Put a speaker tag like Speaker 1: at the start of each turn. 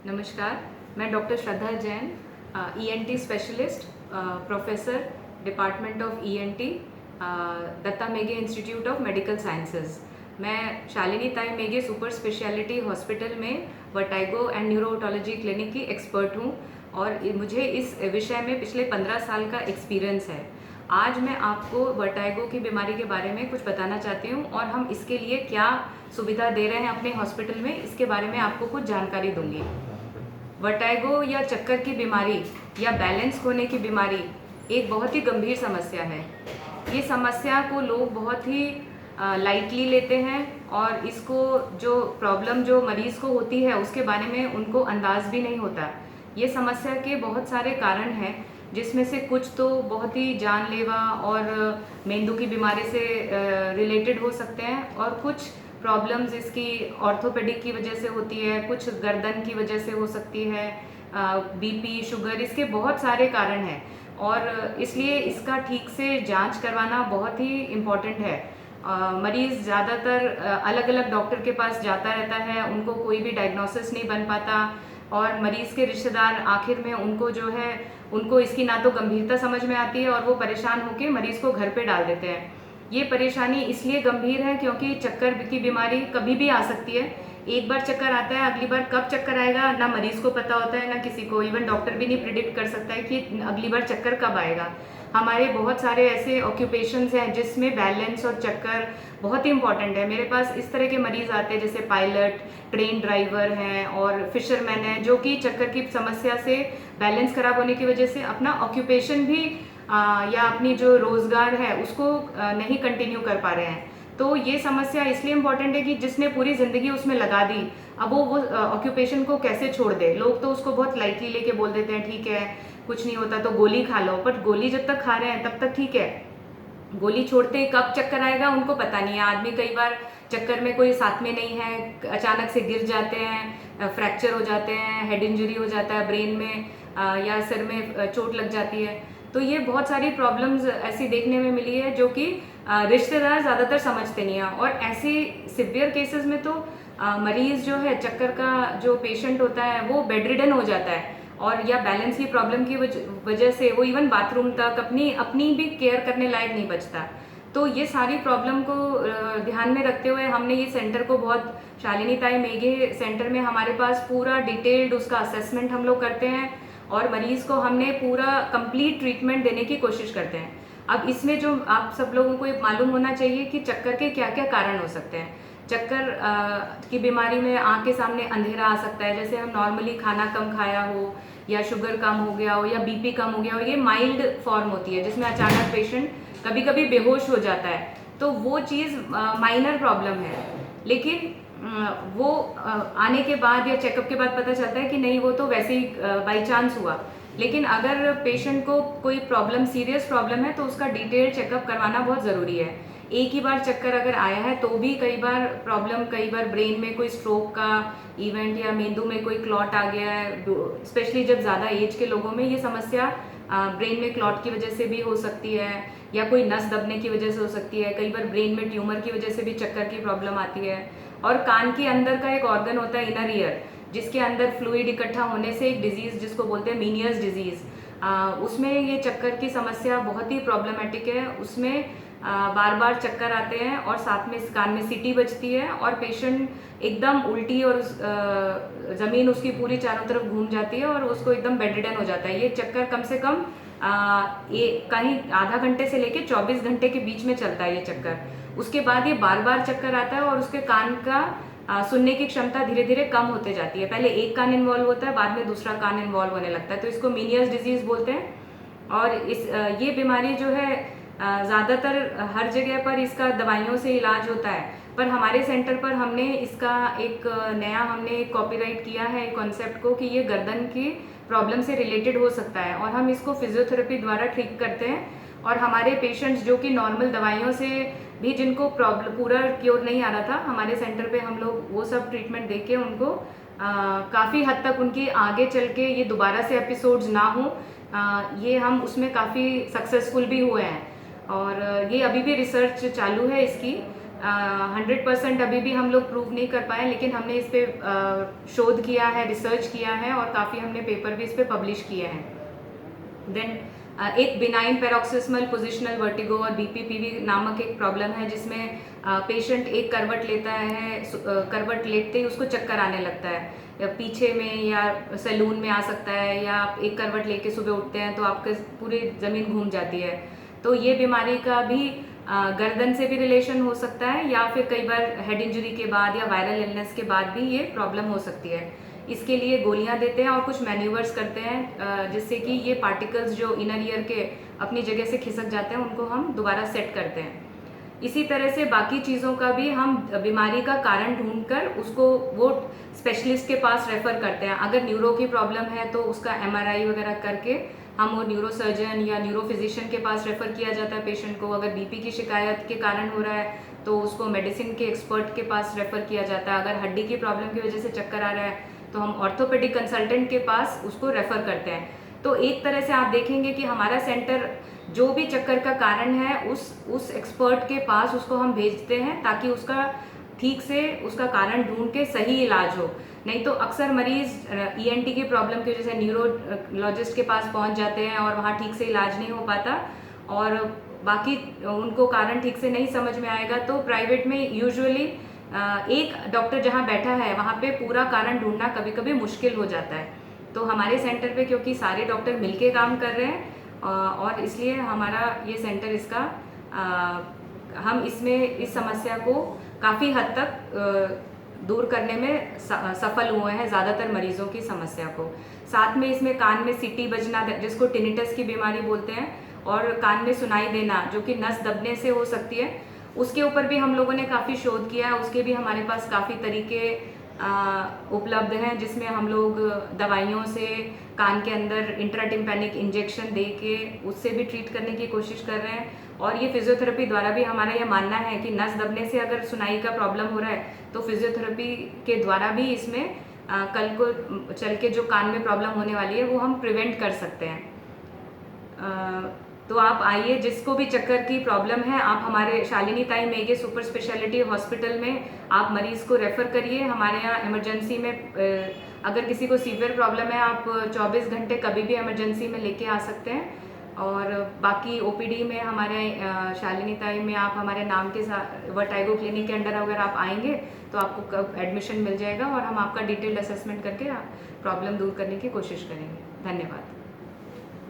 Speaker 1: नमस्कार, मैं doctor Shraddha Jain, ENT specialist, professor, department of ENT, Datta Meghe institute of medical sciences. मैं Shalini Tai Meghe super speciality hospital में vertigo and neurotology clinic की expert हूँ और मुझे इस विषय में पिछले 15 साल का एक्सपीरियंस है। आज मैं आपको वर्टाइगो की बीमारी के बारे में कुछ बताना चाहती हूँ और हम इसके लिए क्या सुविधा दे रहे हैं अपने हॉस्पिटल में, इसके बारे में आपको कुछ जानकारी दूंगी। वर्टाइगो या चक्कर की बीमारी या बैलेंस खोने की बीमारी एक बहुत ही गंभीर समस्या है। ये समस्या को लोग बहुत ही लाइटली लेते हैं और इसको जो प्रॉब्लम जो मरीज़ को होती है उसके बारे में उनको अंदाज़ भी नहीं होता। ये समस्या के बहुत सारे कारण हैं, जिसमें से कुछ तो बहुत ही जानलेवा और मेंदू की बीमारी से रिलेटेड हो सकते हैं और कुछ प्रॉब्लम्स इसकी ऑर्थोपेडिक की वजह से होती है, कुछ गर्दन की वजह से हो सकती है, बीपी, शुगर, इसके बहुत सारे कारण हैं और इसलिए इसका ठीक से जांच करवाना बहुत ही इम्पॉर्टेंट है। मरीज़ ज़्यादातर अलग अलग डॉक्टर के पास जाता रहता है, उनको कोई भी डायग्नोसिस नहीं बन पाता और मरीज़ के रिश्तेदार आखिर में उनको जो है उनको इसकी ना तो गंभीरता समझ में आती है और वो परेशान होकर मरीज़ को घर पे डाल देते हैं। ये परेशानी इसलिए गंभीर है क्योंकि चक्कर की बीमारी कभी भी आ सकती है। एक बार चक्कर आता है, अगली बार कब चक्कर आएगा ना मरीज़ को पता होता है ना किसी को, इवन डॉक्टर भी नहीं प्रिडिक्ट कर सकता है कि अगली बार चक्कर कब आएगा। हमारे बहुत सारे ऐसे ऑक्यूपेशंस हैं जिसमें बैलेंस और चक्कर बहुत ही इंपॉर्टेंट है। मेरे पास इस तरह के मरीज़ आते हैं जैसे पायलट, ट्रेन ड्राइवर हैं और फिशरमैन हैं, जो कि चक्कर की समस्या से, बैलेंस खराब होने की वजह से अपना ऑक्यूपेशन भी या अपनी जो रोज़गार है उसको नहीं कंटिन्यू कर पा रहे हैं। तो ये समस्या इसलिए इम्पॉर्टेंट है कि जिसने पूरी ज़िंदगी उसमें लगा दी, अब वो ऑक्यूपेशन को कैसे छोड़ दे। लोग तो उसको बहुत लाइटली लेके बोल देते हैं ठीक है कुछ नहीं होता तो गोली खा लो, बट गोली जब तक खा रहे हैं तब तक ठीक है, गोली छोड़ते ही कब चक्कर आएगा उनको पता नहीं है। आदमी कई बार चक्कर में कोई साथ में नहीं है, अचानक से गिर जाते हैं, फ्रैक्चर हो जाते हैं, हेड इंजरी हो जाता है ब्रेन में या सिर में चोट लग जाती है। तो ये बहुत सारी प्रॉब्लम्स ऐसी देखने में मिली है जो कि रिश्तेदार ज़्यादातर समझते नहीं हैं और ऐसी सिवियर केसेस में तो मरीज़ जो है चक्कर का जो पेशेंट होता है वो बेड रिडन हो जाता है और या बैलेंस की प्रॉब्लम की वजह से वो इवन बाथरूम तक अपनी भी केयर करने लायक नहीं बचता। तो ये सारी प्रॉब्लम को ध्यान में रखते हुए हमने ये सेंटर को बहुत, शालिनी ताई मेघे सेंटर में हमारे पास पूरा डिटेल्ड उसका असेसमेंट हम लोग करते हैं और मरीज़ को हमने पूरा कंप्लीट ट्रीटमेंट देने की कोशिश करते हैं। अब इसमें जो आप सब लोगों को ये मालूम होना चाहिए कि चक्कर के क्या क्या कारण हो सकते हैं। चक्कर की बीमारी में आँख के सामने अंधेरा आ सकता है, जैसे हम नॉर्मली खाना कम खाया हो या शुगर कम हो गया हो या बीपी कम हो गया हो। ये माइल्ड फॉर्म होती है जिसमें अचानक पेशेंट कभी कभी बेहोश हो जाता है, तो वो चीज़ माइनर प्रॉब्लम है। लेकिन वो आने के बाद या चेकअप के बाद पता चलता है कि नहीं वो तो वैसे ही बाई चांस हुआ। लेकिन अगर पेशेंट को कोई प्रॉब्लम, सीरियस प्रॉब्लम है, तो उसका डिटेल चेकअप करवाना बहुत ज़रूरी है। एक ही बार चक्कर अगर आया है तो भी कई बार प्रॉब्लम, कई बार ब्रेन में कोई स्ट्रोक का इवेंट या मेंदू में कोई क्लॉट आ गया है, स्पेशली जब ज़्यादा एज के लोगों में ये समस्या ब्रेन में क्लॉट की वजह से भी हो सकती है या कोई नस दबने की वजह से हो सकती है। कई बार ब्रेन में ट्यूमर की वजह से भी चक्कर की प्रॉब्लम आती है। और कान के अंदर का एक ऑर्गन होता है इनर ईयर, जिसके अंदर फ्लूइड इकट्ठा होने से एक डिजीज़ जिसको बोलते हैं मीनियस डिजीज़, उसमें ये चक्कर की समस्या बहुत ही प्रॉब्लमेटिक है। उसमें बार बार चक्कर आते हैं और साथ में कान में सीटी बजती है और पेशेंट एकदम उल्टी और ज़मीन उसकी पूरी चारों तरफ घूम जाती है और उसको एकदम बेड रिडन हो जाता है। ये चक्कर कम से कम ये कहीं आधा घंटे से लेके 24 घंटे के बीच में चलता है ये चक्कर। उसके बाद ये बार बार चक्कर आता है और उसके कान का सुनने की क्षमता धीरे धीरे कम होते जाती है। पहले एक कान इन्वॉल्व होता है, बाद में दूसरा कान इन्वॉल्व होने लगता है, तो इसको मीनियस डिजीज़ बोलते हैं। और ये बीमारी जो है ज़्यादातर हर जगह पर इसका दवाइयों से इलाज होता है, पर हमारे सेंटर पर हमने इसका एक नया हमने कॉपीराइट किया है कॉन्सेप्ट को कि ये गर्दन की प्रॉब्लम से रिलेटेड हो सकता है और हम इसको फिजियोथेरेपी द्वारा ठीक करते हैं। और हमारे पेशेंट्स जो कि नॉर्मल दवाइयों से भी जिनको प्रॉब्लम पूरा क्योर नहीं आ रहा था, हमारे सेंटर पे हम लोग वो सब ट्रीटमेंट दे के उनको काफ़ी हद तक उनकी आगे चल के ये दोबारा से एपिसोड्स ना हो, ये हम उसमें काफ़ी सक्सेसफुल भी हुए हैं। और ये अभी भी रिसर्च चालू है इसकी, 100% अभी भी हम लोग प्रूव नहीं कर पाए, लेकिन हमने इस पे शोध किया है, रिसर्च किया है और काफ़ी हमने पेपर भी इस पे पब्लिश किए हैं। देन एक बिनाइन पैरोक्सिस्मल पोजिशनल वर्टिगो और BPPV नामक एक प्रॉब्लम है, जिसमें पेशेंट एक करवट लेता है, करवट लेटते ही उसको चक्कर आने लगता है, या पीछे में या सैलून में आ सकता है, या आप एक करवट लेके सुबह उठते हैं तो आपके पूरी ज़मीन घूम जाती है। तो ये बीमारी का भी गर्दन से भी रिलेशन हो सकता है, या फिर कई बार हेड इंजरी के बाद या वायरल इलनेस के बाद भी ये प्रॉब्लम हो सकती है। इसके लिए गोलियां देते हैं और कुछ मैन्यूवर्स करते हैं, जिससे कि ये पार्टिकल्स जो इनर ईयर के अपनी जगह से खिसक जाते हैं उनको हम दोबारा सेट करते हैं। इसी तरह से बाकी चीज़ों का भी हम बीमारी का कारण ढूंढकर उसको वो स्पेशलिस्ट के पास रेफर करते हैं। अगर न्यूरो की प्रॉब्लम है तो उसका MRI वगैरह करके हम वो न्यूरो सर्जन या न्यूरो फिजिशियन के पास रेफर किया जाता है पेशेंट को। अगर BP की शिकायत के कारण हो रहा है तो उसको मेडिसिन के एक्सपर्ट के पास रेफर किया जाता है। अगर हड्डी की प्रॉब्लम की वजह से चक्कर आ रहा है तो हम ऑर्थोपेडिक कंसल्टेंट के पास उसको रेफर करते हैं। तो एक तरह से आप देखेंगे कि हमारा सेंटर जो भी चक्कर का कारण है उस एक्सपर्ट के पास उसको हम भेजते हैं, ताकि उसका ठीक से उसका कारण ढूंढ के सही इलाज हो। नहीं तो अक्सर मरीज ENT की प्रॉब्लम की वजह से न्यूरोलॉजिस्ट के पास पहुंच जाते हैं और वहाँ ठीक से इलाज नहीं हो पाता, और बाकी उनको कारण ठीक से नहीं समझ में आएगा तो प्राइवेट में यूजुअली एक डॉक्टर जहाँ बैठा है वहाँ पे पूरा कारण ढूंढना कभी कभी मुश्किल हो जाता है। तो हमारे सेंटर पे क्योंकि सारे डॉक्टर मिलके काम कर रहे हैं, और इसलिए हमारा ये सेंटर इसका हम इसमें इस समस्या को काफ़ी हद तक दूर करने में सफल हुए हैं, ज़्यादातर मरीजों की समस्या को। साथ में इसमें कान में सीटी बजना, जिसको टिनिटस की बीमारी बोलते हैं, और कान में सुनाई देना जो कि नस दबने से हो सकती है, उसके ऊपर भी हम लोगों ने काफ़ी शोध किया है। उसके भी हमारे पास काफ़ी तरीके उपलब्ध हैं, जिसमें हम लोग दवाइयों से कान के अंदर इंट्राटिम्पैनिक इंजेक्शन दे के उससे भी ट्रीट करने की कोशिश कर रहे हैं। और ये फिजियोथेरेपी द्वारा भी हमारा यह मानना है कि नस दबने से अगर सुनाई का प्रॉब्लम हो रहा है तो फिजियोथेरेपी के द्वारा भी इसमें कल को चल के जो कान में प्रॉब्लम होने वाली है वो हम प्रिवेंट कर सकते हैं। तो आप आइए, जिसको भी चक्कर की प्रॉब्लम है आप हमारे Shalini Tai Meghe super speciality hospital में आप मरीज को रेफ़र करिए। हमारे यहाँ इमरजेंसी में अगर किसी को सीवियर प्रॉब्लम है आप 24 घंटे कभी भी इमरजेंसी में लेके आ सकते हैं। और बाकी OPD में हमारे शालिनी ताई में आप हमारे नाम के साथ वर्टाइगो क्लिनिक के अंडर अगर आप आएंगे तो आपको एडमिशन मिल जाएगा और हम आपका डिटेल्ड असेसमेंट करके प्रॉब्लम दूर करने की कोशिश करेंगे। धन्यवाद।